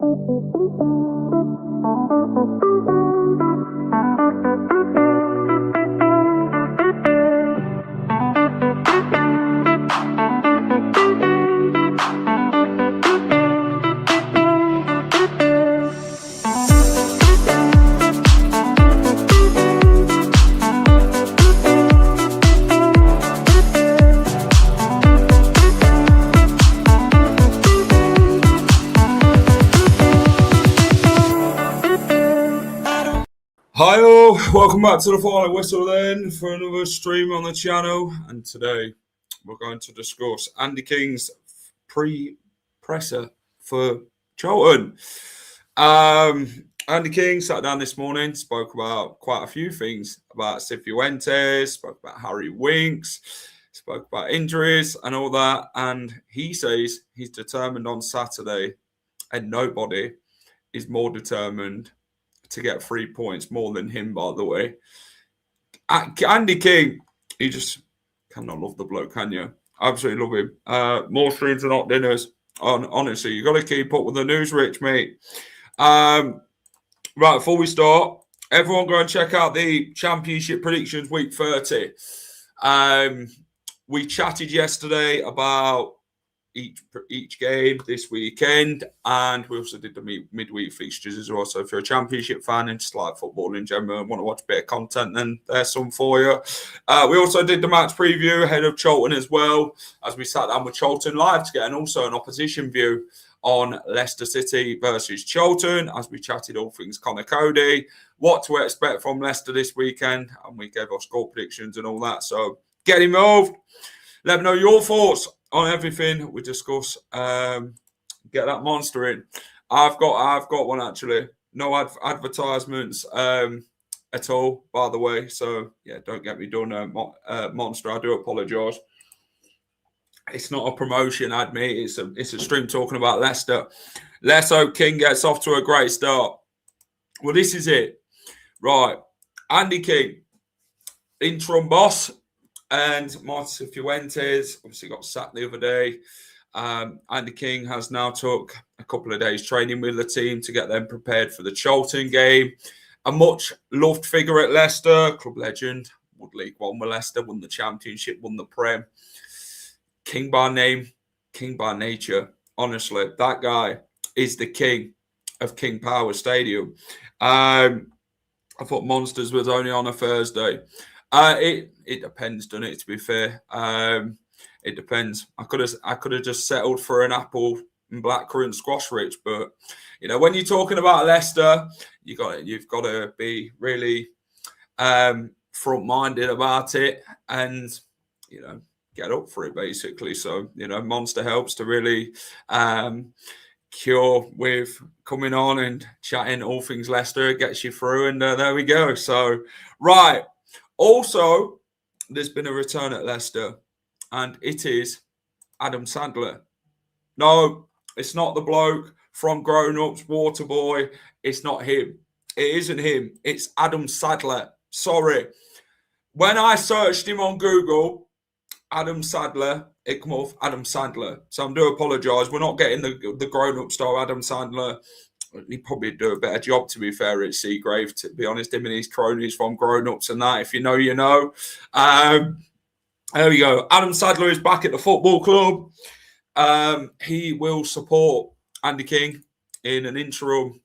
Hi all, welcome back to the Final Whistle then for another stream on the channel, and today we're going to discuss Andy King's pre-presser for Charlton. Andy King sat down this morning, spoke about quite a few things, about Cifuentes, spoke about Harry Winks, spoke about injuries and all that, and he says he's determined on Saturday, and nobody is more determined to get 3 points more than him, by the way. Andy King, you just cannot love the bloke, can you? Absolutely love him. More streams are not dinners. Honestly, you've got to keep up with the news, Rich, mate. Right, before we start, everyone go and check out the Championship Predictions Week 30. We chatted yesterday about each game this weekend, and we also did the midweek fixtures as well. So if you're a Championship fan and just like football in general and want to watch a bit of content, then there's some for you. We also did the match preview ahead of Charlton as well, as we sat down with Charlton live to get an opposition view on Leicester City versus Charlton, as we chatted all things Connor Cody, what to expect from Leicester this weekend, and we gave our score predictions and all that. So get involved. Let me know your thoughts on everything we discuss. Get that monster in. I've got one actually. No advertisements at all, by the way. So yeah, don't get me done, monster. I do apologise. It's not a promotion ad, mate. It's a stream talking about Leicester. Let's hope King gets off to a great start. Well, this is it. Right. Andy King, interim boss. And Martin Cifuentes obviously got sacked the other day. Andy King has now took a couple of days training with the team to get them prepared for the Charlton game. A much loved figure at Leicester, club legend, won League One with Leicester, won the Championship, won the Prem. King by name, King by nature. Honestly, that guy is the king of King Power Stadium. I thought Monsters was only on a Thursday. It depends, doesn't it? To be fair, it depends. I could have just settled for an apple and blackcurrant squash, Rich. But you know, when you're talking about Leicester, you've got to be really front-minded about it, and you know, get up for it basically. So you know, Monster helps to really cure with coming on and chatting all things Leicester. It gets you through, and there we go. So right. Also, there's been a return at Leicester, and it is Adam Sadler. No, it's not the bloke from Grown Ups, Waterboy. It's not him. It isn't him. It's Adam Sadler. Sorry. When I searched him on Google, Adam Sadler, it came off Adam Sandler. So I do apologise. We're not getting the Grown Up star Adam Sandler. He'd probably do a better job, to be fair, at Seagrave, to be honest. Him and his cronies from Grown Ups and that. If you know, you know. There we go. Adam Sadler is back at the football club. He will support Andy King in an interim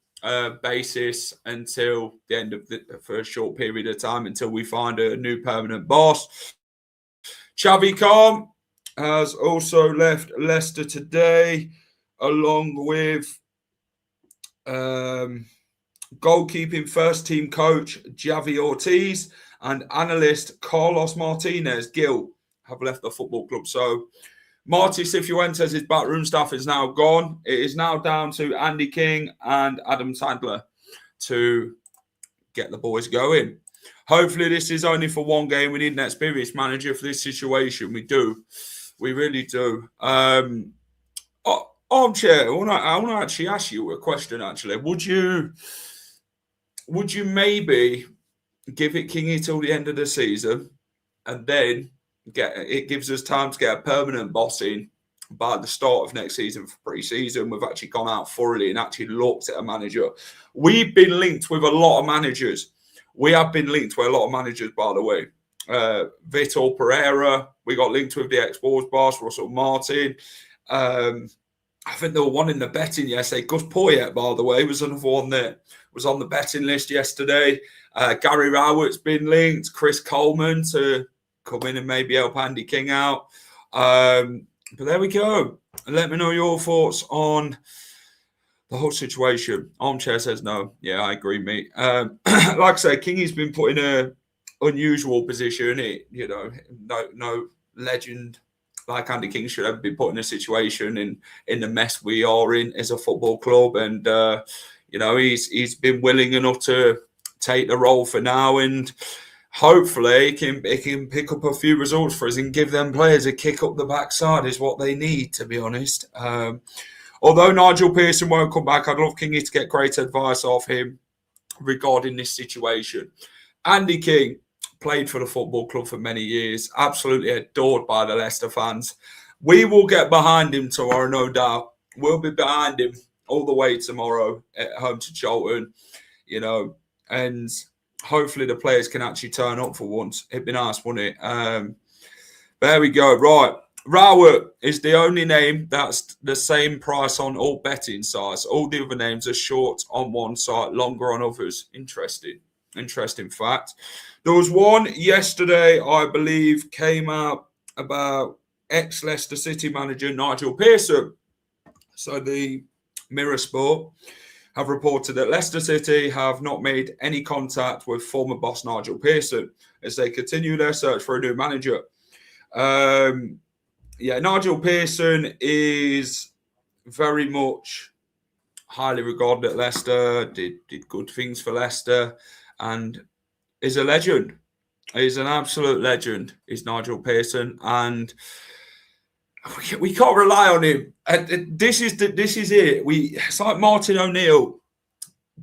basis until the end of for a short period of time, until we find a new permanent boss. Xavi Khan has also left Leicester today, along with goalkeeping first team coach Javi Ortiz and analyst Carlos Martinez Gil have left the football club. So Marty Cifuentes' backroom staff is now gone. It is now down to Andy King and Adam Sadler to get the boys going. Hopefully this is only for one game. We need an experienced manager for this situation. We do. We really do. Armchair, I want to actually ask you a question, actually. Would you maybe give it Kingy till the end of the season, and then it gives us time to get a permanent boss in, by the start of next season for pre-season. We've actually gone out thoroughly and actually looked at a manager. We've been linked with a lot of managers. We have been linked with a lot of managers, by the way. Vitor Pereira, we got linked with the ex-Wolves boss, Russell Martin. I think there were one in the betting yesterday. Gus Poyet, by the way, was another one that was on the betting list yesterday. Gary Rowett's been linked. Chris Coleman to come in and maybe help Andy King out. But there we go. Let me know your thoughts on the whole situation. Armchair says no. Yeah, I agree, mate. Like I say, Kingy's been put in an unusual position. No legend like Andy King should ever be put in a situation in the mess we are in as a football club. And, he's been willing enough to take the role for now. And hopefully he can pick up a few results for us and give them players a kick up the backside is what they need, to be honest. Although Nigel Pearson won't come back, I'd love Kingy to get great advice off him regarding this situation. Andy King played for the football club for many years, absolutely adored by the Leicester fans. We will get behind him tomorrow, no doubt. We'll be behind him all the way tomorrow at home to Charlton, and hopefully the players can actually turn up for once. It'd be nice, wouldn't it? There we go. Right. Rowett is the only name that's the same price on all betting sites. All the other names are short on one site, longer on others. Interesting fact. There was one yesterday, I believe, came out about ex-Leicester City manager Nigel Pearson. So the Mirror Sport have reported that Leicester City have not made any contact with former boss Nigel Pearson as they continue their search for a new manager. Nigel Pearson is very much highly regarded at Leicester, did good things for Leicester, and is a legend. He's an absolute legend, is Nigel Pearson, and we can't rely on him. This is it. It's like Martin O'Neill.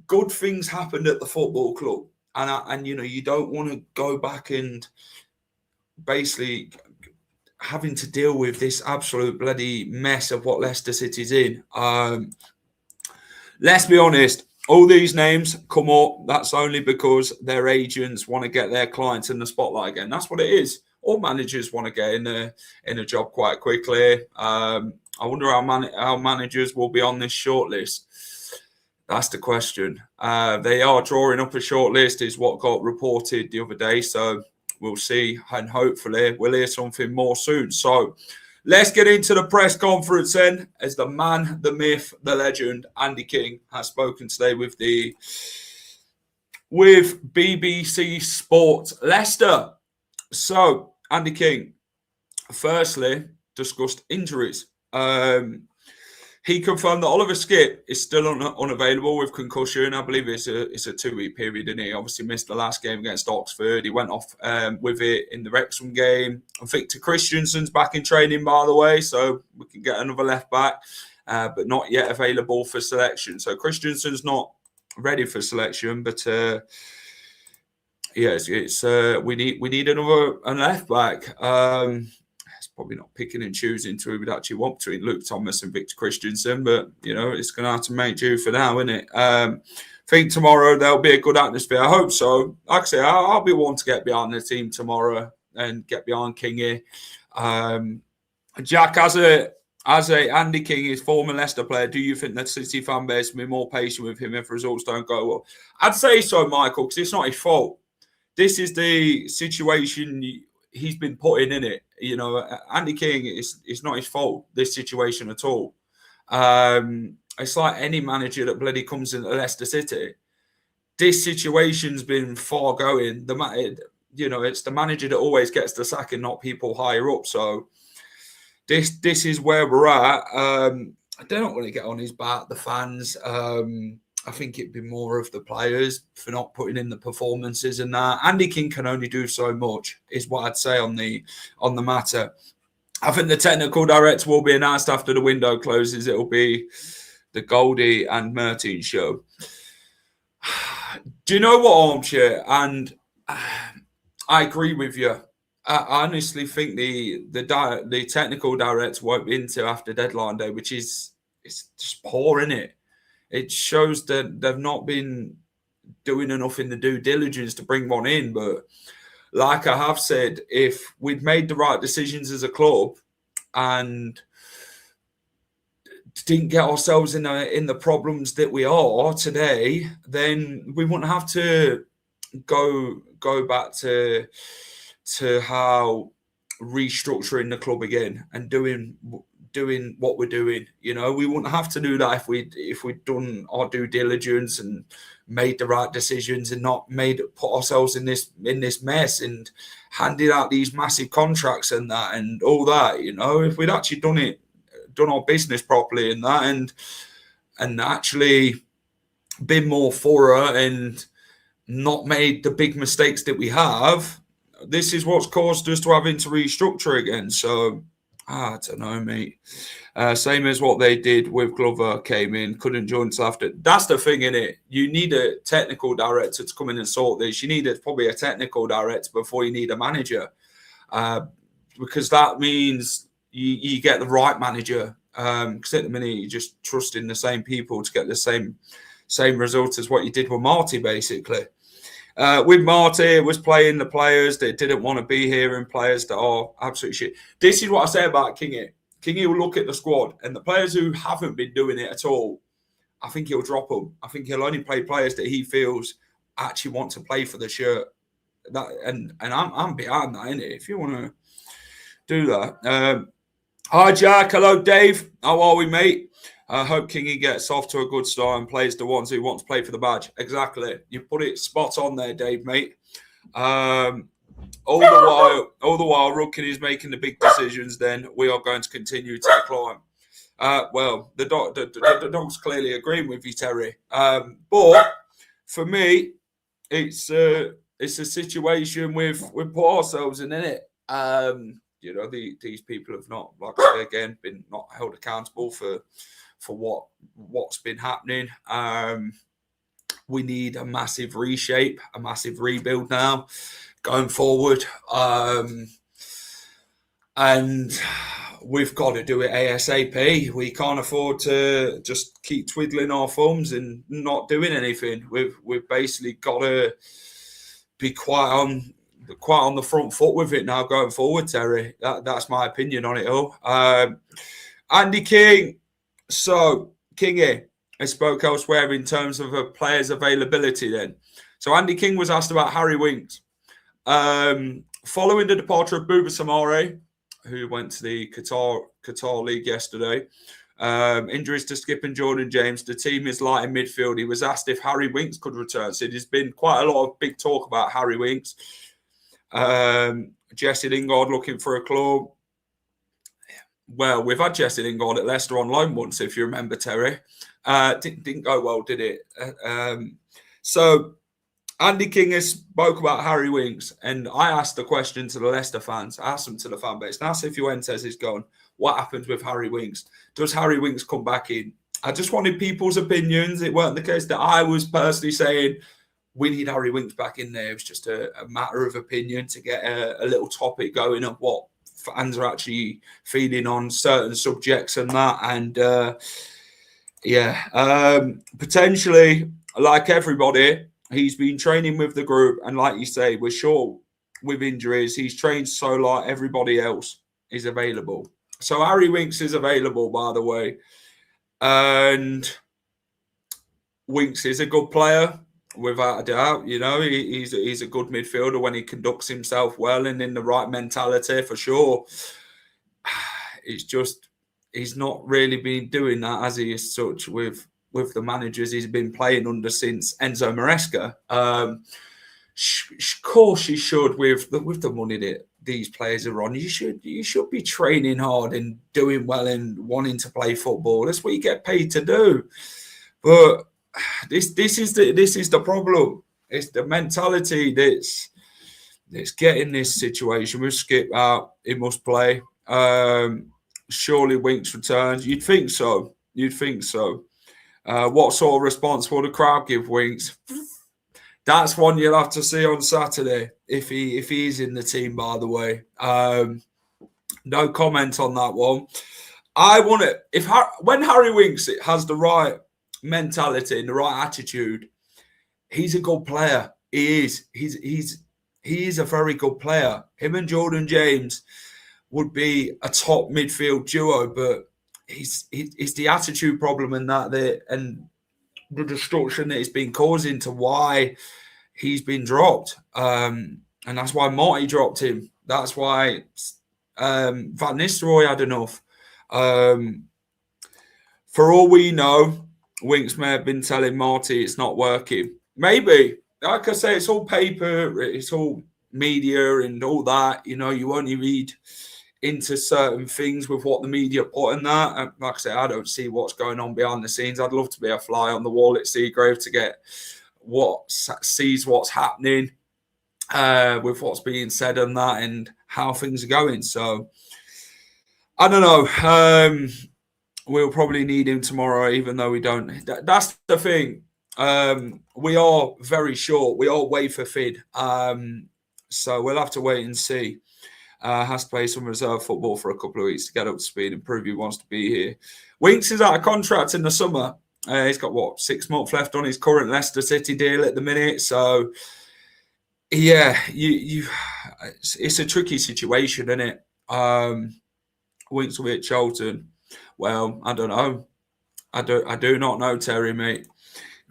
Good things happened at the football club, and you don't want to go back and basically having to deal with this absolute bloody mess of what Leicester City's in. Let's be honest, all these names come up, that's only because their agents want to get their clients in the spotlight again. That's what it is. All managers want to get in a job quite quickly. I wonder how managers will be on this shortlist. That's the question. They are drawing up a shortlist, is what got reported the other day. So we'll see, and hopefully we'll hear something more soon. So let's get into the press conference then, as the man, the myth, the legend, Andy King has spoken today with BBC Sport Leicester. So Andy King, firstly, discussed injuries. He confirmed that Oliver Skipp is still unavailable with concussion. I believe it's a 2-week period, and he obviously missed the last game against Oxford. He went off with it in the Wrexham game. And Victor Christensen's back in training, by the way, so we can get another left back, but not yet available for selection. So Christensen's not ready for selection, but yes, we need another left back. Probably not picking and choosing to who we'd actually want between Luke Thomas and Victor Christensen, but it's going to have to make do for now, isn't it? I think tomorrow there'll be a good atmosphere. I hope so. Like I say, I'll be one to get behind the team tomorrow and get behind Kingy. Jack, as a Andy King, his former Leicester player, do you think that City fan base will be more patient with him if results don't go well? I'd say so, Michael, because it's not his fault. This is the situation he's been put in it. Andy King, it's not his fault, this situation at all. It's like any manager that bloody comes into Leicester City. This situation's been far going. It's the manager that always gets the sack and not people higher up. So this is where we're at. I don't want to get on his back, the fans. I think it'd be more of the players for not putting in the performances and that. Andy King can only do so much, is what I'd say on the matter. I think the technical director will be announced after the window closes. It'll be the Goldie and Mertin show. Do you know what, Armchair? And I agree with you. I honestly think the technical director won't be into after deadline day, which is it's just poor, isn't it? It shows that they've not been doing enough in the due diligence to bring one in. But like I have said, if we'd made the right decisions as a club and didn't get ourselves in the problems that we are today, then we wouldn't have to go back to how restructuring the club again and doing what we're doing. You know, we wouldn't have to do that if we'd done our due diligence and made the right decisions and not put ourselves in this mess and handed out these massive contracts and that and all that. You know, if we'd actually done our business properly in that and actually been more thorough and not made the big mistakes that we have, this is what's caused us to having to restructure again. So I don't know, mate. Same as what they did with Glover, came in, couldn't join until after. That's the thing, innit? You need a technical director to come in and sort this. You need probably a technical director before you need a manager, because that means you get the right manager. Because at the minute you're just trusting the same people to get the same results as what you did with Marty, basically. With Marty, it was playing the players that didn't want to be here and players that are absolute shit. This is what I say about Kingy. Kingy will look at the squad and the players who haven't been doing it at all, I think he'll drop them. I think he'll only play players that he feels actually want to play for the shirt. And I'm behind that, innit? If you want to do that. Hi, Jack. Hello, Dave. How are we, mate? I hope Kingy gets off to a good start and plays the ones who want to play for the badge. Exactly. You put it spot on there, Dave, mate. All the while Rookin is making the big decisions, then we are going to continue to decline. Well, the dog's clearly agreeing with you, Terry. But for me, it's a situation we've put ourselves in it. You know, these people have not, like I say again, been not held accountable for what's been happening. We need a massive reshape, a massive rebuild now going forward. And we've got to do it ASAP. We can't afford to just keep twiddling our thumbs and not doing anything. We've basically got to be quite on the front foot with it now going forward, Terry. That's my opinion on it all. Andy King. So, Kingy, I spoke elsewhere in terms of a player's availability then. So, Andy King was asked about Harry Winks. Following the departure of Bouba Samare, who went to the Qatar League yesterday, injuries to Skip and Jordan James, the team is light in midfield. He was asked if Harry Winks could return. So, there's been quite a lot of big talk about Harry Winks. Jesse Lingard looking for a club. Well, we've had Jesse Lingard at Leicester on loan once, if you remember, Terry. Didn't go well, did it? So Andy King has spoke about Harry Winks, and I asked the question to the Leicester fans. I asked them to the fan base. Now, if Fuentes is gone, what happens with Harry Winks? Does Harry Winks come back in? I just wanted people's opinions. It weren't the case that I was personally saying we need Harry Winks back in there. It was just a matter of opinion to get a little topic going of what fans are actually feeling on certain subjects and that. And potentially, like everybody, he's been training with the group. And like you say, we're sure with injuries, he's trained so like everybody else is available. So Harry Winks is available, by the way. And Winks is a good player, without a doubt. You know, he's a good midfielder when he conducts himself well and in the right mentality, for sure. It's just he's not really been doing that, has he, as such, with the managers he's been playing under since Enzo Maresca. Of course, you should with the money that these players are on. You should be training hard and doing well and wanting to play football. That's what you get paid to do. But this is the problem. It's the mentality that's getting this situation. With Skip out, he must play. Surely Winks returns. You'd think so. What sort of response will the crowd give Winks? That's one you'll have to see on Saturday if he is in the team, by the way. No comment on that one. I want it when Harry Winks has the right mentality and the right attitude. He's a good player. He is. He is a very good player. Him and Jordan James would be a top midfield duo, but it's the attitude problem and and the destruction that it's been causing to why he's been dropped. And that's why Marty dropped him. That's why Van Nistelrooy had enough. For all we know, Winks may have been telling Marty it's not working. Maybe. Like I say, it's all paper, it's all media and all that. You know, you only read into certain things with what the media put in that. And like I say, I don't see what's going on behind the scenes. I'd love to be a fly on the wall at Seagrave to get sees what's happening with what's being said and that and how things are going. So I don't know. We'll probably need him tomorrow, even though we don't. That's the thing. We are very short. We are wafer fed. So we'll have to wait and see. Has to play some reserve football for a couple of weeks to get up to speed and prove he wants to be here. Winks is out of contract in the summer. He's got 6 months left on his current Leicester City deal at the minute. So yeah, it's a tricky situation, isn't it? Winks will be at Charlton. Well, I don't know. I do not know, Terry, mate.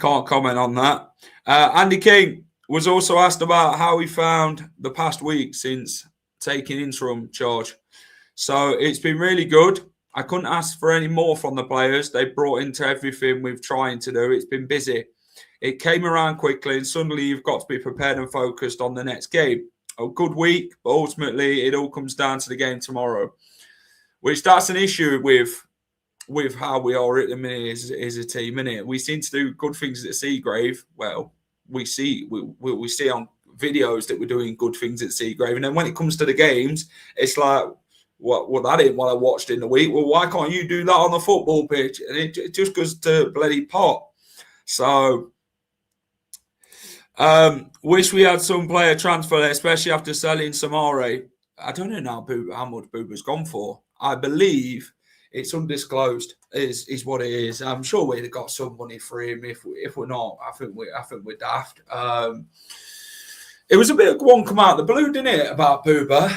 Can't comment on that. Andy King was also asked about how he found the past week since taking interim charge. So it's been really good. I couldn't ask for any more from the players. They brought into everything we've trying to do. It's been busy. It came around quickly, and suddenly you've got to be prepared and focused on the next game. A good week, but ultimately it all comes down to the game tomorrow, which that's an issue with how we are at the minute as a team, innit? We seem to do good things at Seagrave. Well, we see on videos that we're doing good things at Seagrave, and then when it comes to the games, it's like, well, that ain't what I watched in the week. Well, why can't you do that on the football pitch? And it just goes to bloody pot. So, wish we had some player transfer, especially after selling Samare. I don't know how much Booba's gone for. I believe it's undisclosed. Is what it is. I'm sure we'd have got some money for him. If we're not, I think we're daft. It was a bit of one come out of the blue, didn't it, about Booba?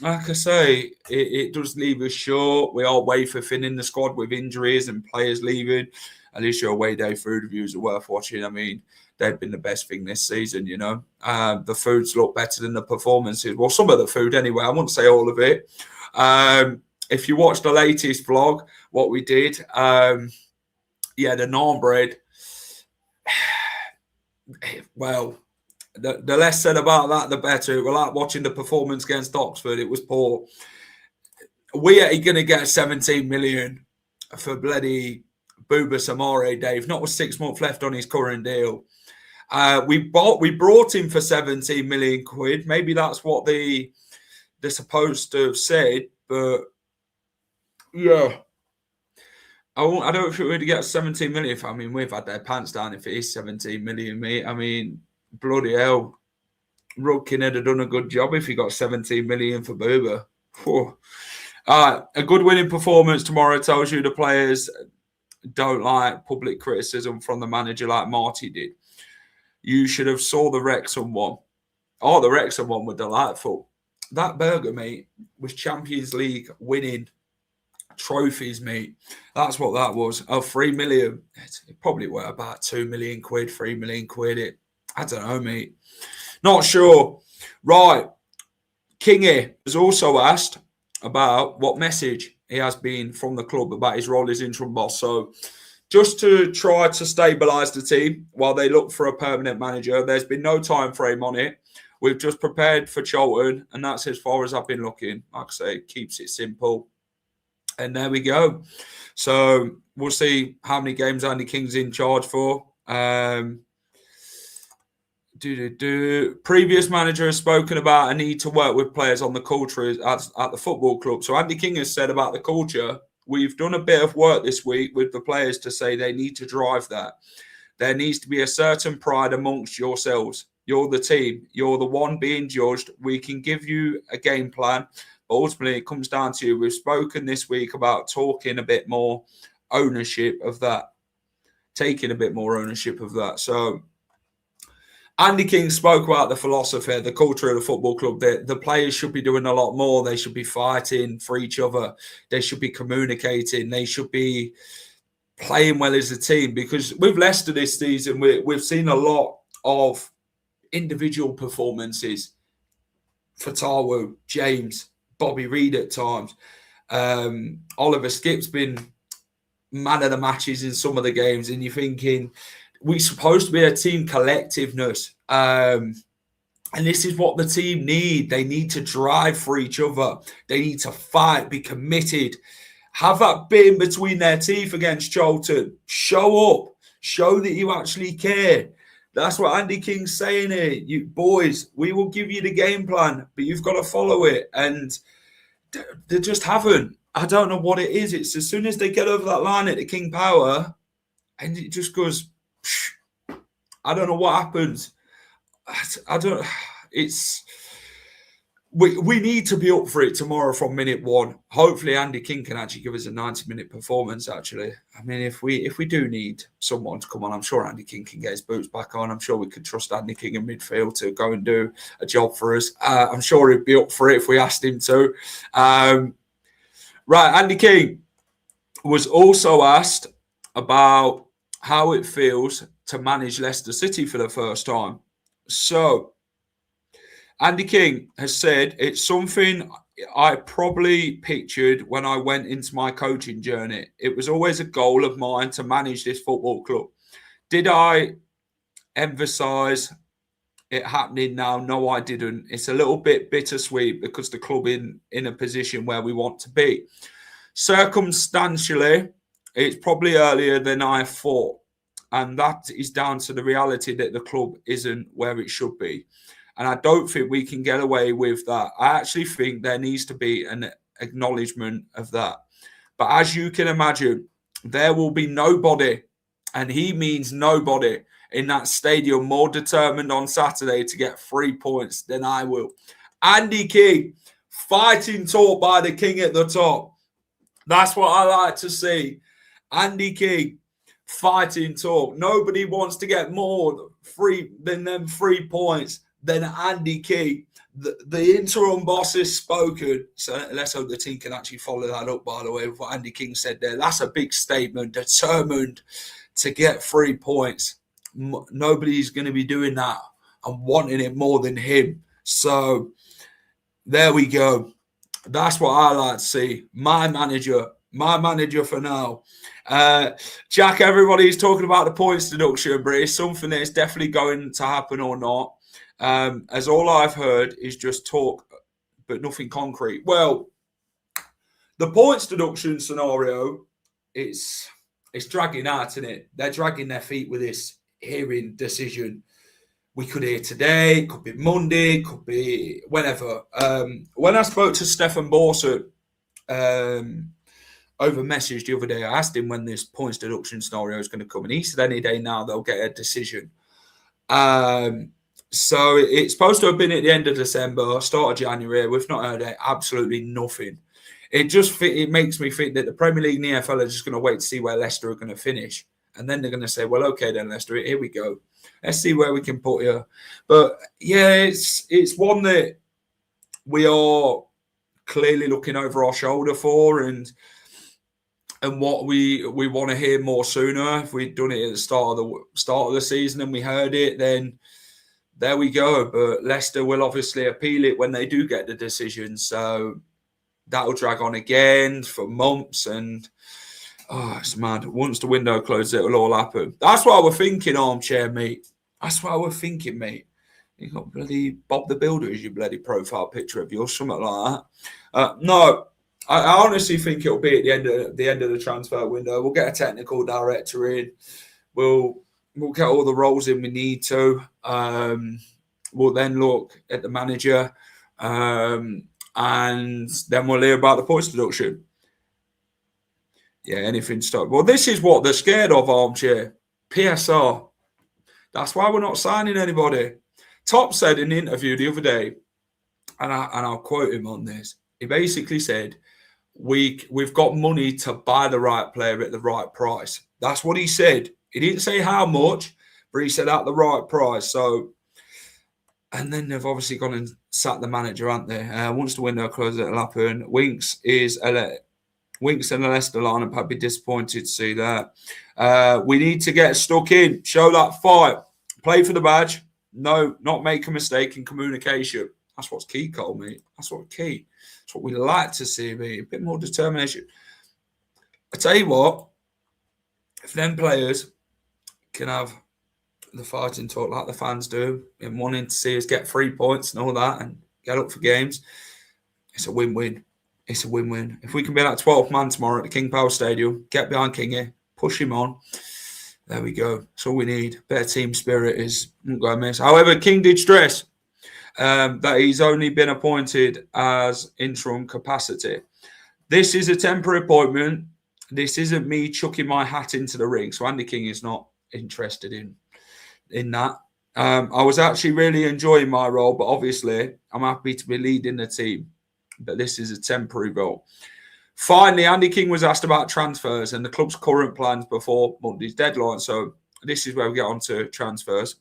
Like I say, it does leave us short. We are wafer thin in the squad with injuries and players leaving. At least your away day food reviews are worth watching. I mean, they've been the best thing this season, you know. The foods look better than the performances. Well, some of the food anyway. I wouldn't say all of it. If you watch the latest vlog, what we did, the naan bread. Well, the less said about that, the better. We're like watching the performance against Oxford. It was poor. We are going to get 17 million for bloody Booba Samare, Dave. Not with 6 months left on his current deal. We brought him for 17 million quid. Maybe that's what they're supposed to have said, but yeah. I don't think we'd get 17 million. I mean, we've had their pants down if it is 17 million, mate. I mean, bloody hell. Rudkin had done a good job if he got 17 million for Booba. A good winning performance tomorrow tells you the players don't like public criticism from the manager like Marty did. You should have saw the Wrexham one. Oh, the Wrexham one were delightful. That burger, mate, was Champions League winning trophies, mate. That's what that was. 3 million. It probably were about 2 million quid, 3 million quid. I don't know, mate. Not sure. Right. Kingy was also asked about what message he has been from the club about his role as interim boss. So just to try to stabilise the team while they look for a permanent manager, there's been no time frame on it. We've just prepared for Charlton, and that's as far as I've been looking. Like I say, keeps it simple. And there we go. So we'll see how many games Andy King's in charge for. Previous manager has spoken about a need to work with players on the culture at the football club. So Andy King has said about the culture, we've done a bit of work this week with the players to say they need to drive that. There needs to be a certain pride amongst yourselves. You're the team. You're the one being judged. We can give you a game plan. But ultimately, it comes down to you. We've spoken this week about taking a bit more ownership of that. Taking a bit more ownership of that. So Andy King spoke about the philosophy, the culture of the football club. The players should be doing a lot more. They should be fighting for each other. They should be communicating. They should be playing well as a team. Because with Leicester this season, we've seen a lot of individual performances. Fatawu, James, Bobby Reid at times. Oliver Skipp's been man of the matches in some of the games, and you're thinking we're supposed to be a team collectiveness, and this is what the team need. They need to drive for each other. They need to fight, be committed, have that bit in between their teeth against Charlton. Show up, show that you actually care. That's what Andy King's saying here. You boys, we will give you the game plan, but you've got to follow it, and they just haven't. I don't know what it is. It's as soon as they get over that line at the King Power, and it just goes. I don't know what happens. I don't. It's we need to be up for it tomorrow from minute one. Hopefully, Andy King can actually give us a 90-minute performance. Actually, I mean, if we do need someone to come on, I'm sure Andy King can get his boots back on. I'm sure we could trust Andy King in midfield to go and do a job for us. I'm sure he'd be up for it if we asked him to. Right, Andy King was also asked about how it feels to manage Leicester City for the first time. So, Andy King has said it's something I probably pictured when I went into my coaching journey. It was always a goal of mine to manage this football club. Did I emphasise it happening now? No, I didn't. It's a little bit bittersweet because the club in a position where we want to be. Circumstantially, it's probably earlier than I thought. And that is down to the reality that the club isn't where it should be. And I don't think we can get away with that. I actually think there needs to be an acknowledgement of that. But as you can imagine, there will be nobody, and he means nobody, in that stadium more determined on Saturday to get 3 points than I will. Andy King, fighting talk by the king at the top. That's what I like to see. Andy King, fighting talk. Nobody wants to get more than them 3 points than Andy King. The interim boss has spoken. So let's hope the team can actually follow that up, by the way, with what Andy King said there. That's a big statement. Determined to get 3 points. Nobody's going to be doing that and wanting it more than him. So there we go. That's what I like to see. My manager for now. Jack, everybody's talking about the points deduction, but it's something that is definitely going to happen or not. As all I've heard is just talk, but nothing concrete. Well, the points deduction scenario, it's dragging out, isn't it? They're dragging their feet with this hearing decision. We could hear today, could be Monday, could be whenever. When I spoke to Stefan Borsut over message the other day, I asked him when this points deduction scenario is going to come, and he said any day now they'll get a decision. So it's supposed to have been at the end of December, start of January. We've not heard absolutely nothing. It makes me think that the Premier League and the EFL are just going to wait to see where Leicester are going to finish. And then they're going to say, well, okay then, Leicester, here we go. Let's see where we can put you. But yeah, it's one that we are clearly looking over our shoulder for, and what we want to hear more sooner. If we'd done it at the start of the season and we heard it, then there we go. But Leicester will obviously appeal it when they do get the decision. So that'll drag on again for months, and it's mad. Once the window closes, it'll all happen. That's what I was thinking, armchair mate. That's what I was thinking, mate. You got bloody Bob the Builder as your bloody profile picture of yours, something like that. No, I honestly think it'll be at the end of the transfer window. We'll get a technical director in. We'll get all the roles in we need to. We'll then look at the manager, and then we'll hear about the points deduction. Yeah, anything stop. Well, this is what they're scared of, armchair. PSR. That's why we're not signing anybody. Top said in an interview the other day, and I'll quote him on this. He basically said, we've got money to buy the right player at the right price. That's what he said. He didn't say how much, but he said at the right price. So, and then they've obviously gone and sacked the manager, haven't they? Once the window closes, it'll happen. Winks and the Leicester lineup. I'd be disappointed to see that. We need to get stuck in, show that fight, play for the badge. No, not make a mistake in communication. That's what's key, Cole, mate. That's what's key. That's what we like to see, mate. A bit more determination. I tell you what, if them players can have the fighting talk like the fans do and wanting to see us get 3 points and all that and get up for games, it's a win-win. It's a win-win. If we can be that 12th man tomorrow at the King Power Stadium, get behind Kingy, push him on, there we go. That's all we need. Better team spirit is not going to miss. However, King did stress that he's only been appointed as interim capacity. This is a temporary appointment. This isn't me chucking my hat into the ring. So Andy King is not interested in that. I was actually really enjoying my role, but obviously I'm happy to be leading the team. But this is a temporary role. Finally, Andy King was asked about transfers and the club's current plans before Monday's deadline. So this is where we get on to transfers.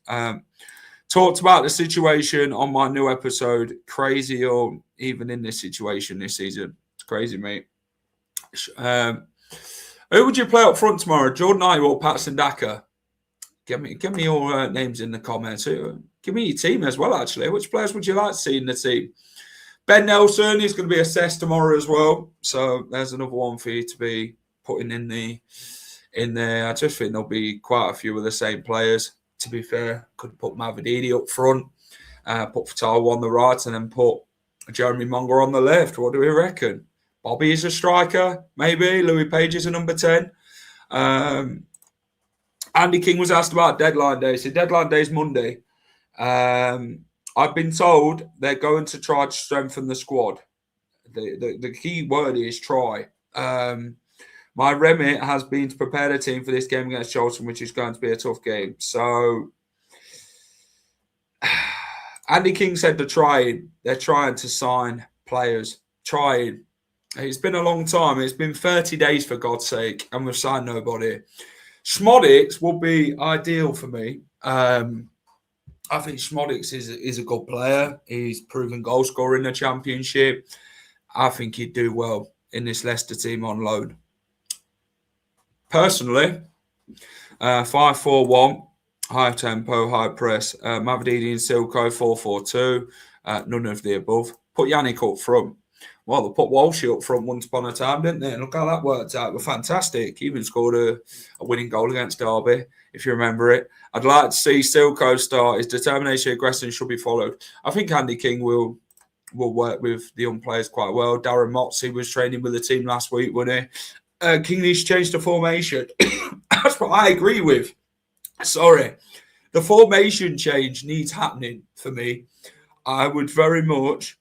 Talked about the situation on my new episode, Crazy or even in this situation this season. It's crazy, mate. Who would you play up front tomorrow? Jordan Ayew or Patson Daka? Give me your names in the comments. Give me your team as well, actually. Which players would you like to see in the team? Ben Nelson is going to be assessed tomorrow as well. So there's another one for you to be putting in there. I just think there'll be quite a few of the same players, to be fair. Could put Mavididi up front, put Fatawa on the right, and then put Jeremy Monger on the left. What do we reckon? Bobby is a striker, maybe. Louis Page is a number 10. Andy King was asked about deadline day. So deadline day is Monday. I've been told they're going to try to strengthen the squad. The key word is try. My remit has been to prepare the team for this game against Charlton, which is going to be a tough game. So Andy King said they're trying to sign players. Trying. It's been a long time. It's been 30 days, for God's sake, and we've signed nobody. Schmodix will be ideal for me. I think Schmodix is a good player. He's proven goal scorer in the Championship. I think he'd do well in this Leicester team on loan. Personally, 5-4-1, high tempo, high press. Mavididi and Silko, 4-4-2. None of the above. Put Yannick up front. Well, they put Walshy up front once upon a time, didn't they? And look how that worked out. We're fantastic. He even scored a winning goal against Derby, if you remember it. I'd like to see Silko start. His determination, aggression should be followed. I think Andy King will work with the young players quite well. Darren Motsey was training with the team last week, wasn't he? King needs to change the formation. That's what I agree with. Sorry. The formation change needs happening for me. I would very much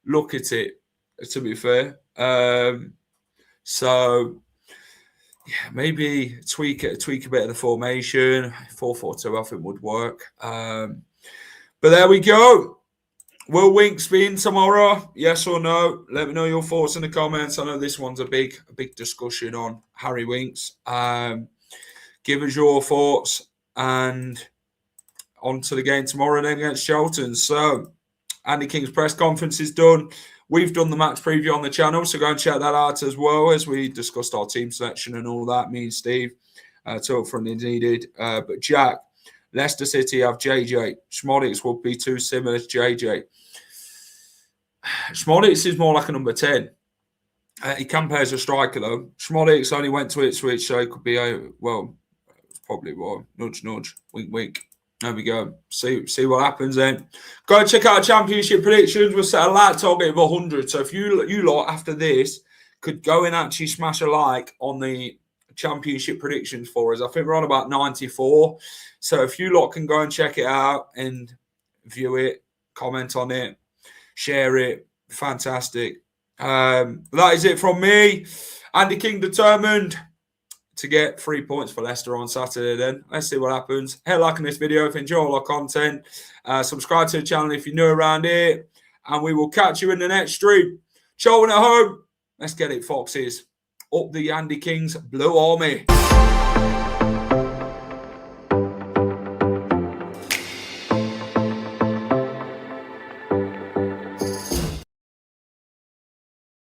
look at it, to be fair. So, yeah, maybe tweak a bit of the formation. 4-4-2, I think, would work. But there we go. Will Winks be in tomorrow? Yes or no? Let me know your thoughts in the comments. I know this one's a big discussion on Harry Winks. Give us your thoughts and on to the game tomorrow then against Charlton. So, Andy King's press conference is done. We've done the match preview on the channel, so go and check that out as well as we discussed our team selection and all that. Me and Steve, two up front is needed. But Jack, Leicester City have JJ. Schmodix would be too similar to JJ. Schmodix is more like a number 10. He can play as a striker though. Schmodix only went to Ipswich, so he could be probably more. Nudge, nudge, wink, wink. There we go. See what happens then. Go and check out Championship predictions. We'll set a like target of 100. So if you lot after this could go and actually smash a like on the Championship predictions for us. I think we're on about 94. So if you lot can go and check it out and view it, comment on it, share it, fantastic. That is it from me. Andy King determined to get 3 points for Leicester on Saturday then. Let's see what happens. Hit like on this video if you enjoy all our content. Subscribe to the channel if you're new around here. And we will catch you in the next stream. Charlton at home. Let's get it, Foxes. Up the Andy King's Blue Army.